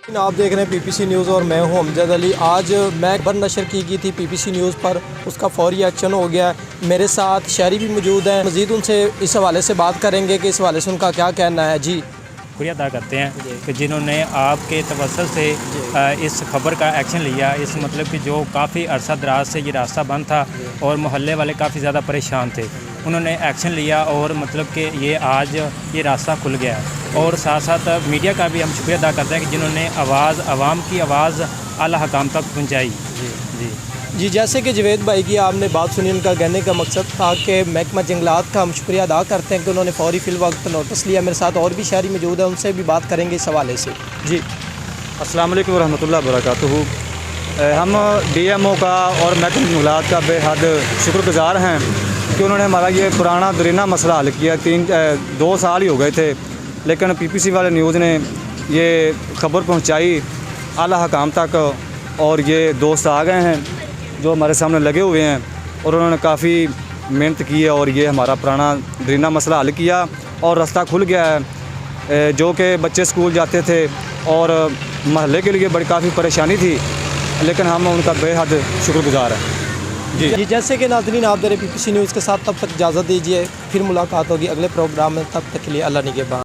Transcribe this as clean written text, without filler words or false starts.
آپ دیکھ رہے ہیں PPC نیوز اور میں ہوں امجد علی۔ آج میں خبر نشر کی گئی تھی PPC نیوز پر، اس کا فوری ایکشن ہو گیا ہے۔ میرے ساتھ شہری بھی موجود ہیں، مزید ان سے اس حوالے سے بات کریں گے کہ اس حوالے سے ان کا کیا کہنا ہے۔ جی شکریہ ادا کرتے ہیں کہ جنہوں نے آپ کے توسط سے اس خبر کا ایکشن لیا۔ اس مطلب کہ جو کافی عرصہ دراز سے یہ راستہ بند تھا اور محلے والے کافی زیادہ پریشان تھے، انہوں نے ایکشن لیا اور مطلب کہ یہ آج یہ راستہ کھل گیا ہے۔ اور ساتھ ساتھ میڈیا کا بھی ہم شکریہ ادا کرتے ہیں کہ جنہوں نے عوام کی آواز اعلیٰ حکام تک پہنچائی۔ جی جیسے کہ جوید بھائی کی آپ نے بات سنی، ان کا کہنے کا مقصد تھا کہ محکمہ جنگلات کا ہم شکریہ ادا کرتے ہیں کہ انہوں نے فوری فی الوقت نوٹس لیا۔ میرے ساتھ اور بھی شہری موجود ہیں، ان سے بھی بات کریں گے اس حوالے سے۔ جی السلام علیکم ورحمۃ اللہ وبرکاتہ۔ ہم DMO کا اور محکمہ جنگلات کا بے حد شکر گزار ہیں کہ انہوں نے ہمارا یہ پرانا درینہ مسئلہ حل کیا۔ 2 سال ہی ہو گئے تھے، لیکن PPC والے نیوز نے یہ خبر پہنچائی اعلیٰ حکام تک، اور یہ دوست آ گئے ہیں جو ہمارے سامنے لگے ہوئے ہیں، اور انہوں نے کافی محنت کی ہے اور یہ ہمارا پرانا درینہ مسئلہ حل کیا اور راستہ کھل گیا ہے۔ جو کہ بچے اسکول جاتے تھے اور محلے کے لیے بڑی کافی پریشانی تھی، لیکن ہم ان کا بے حد شکر گزار ہیں۔ جی جیسے کہ ناظرین آپ دیکھ رہے PPC نیوز کے ساتھ، تب تک اجازت دیجیے، پھر ملاقات ہوگی اگلے پروگرام میں۔ تب تک کے لیے اللہ نگہبان۔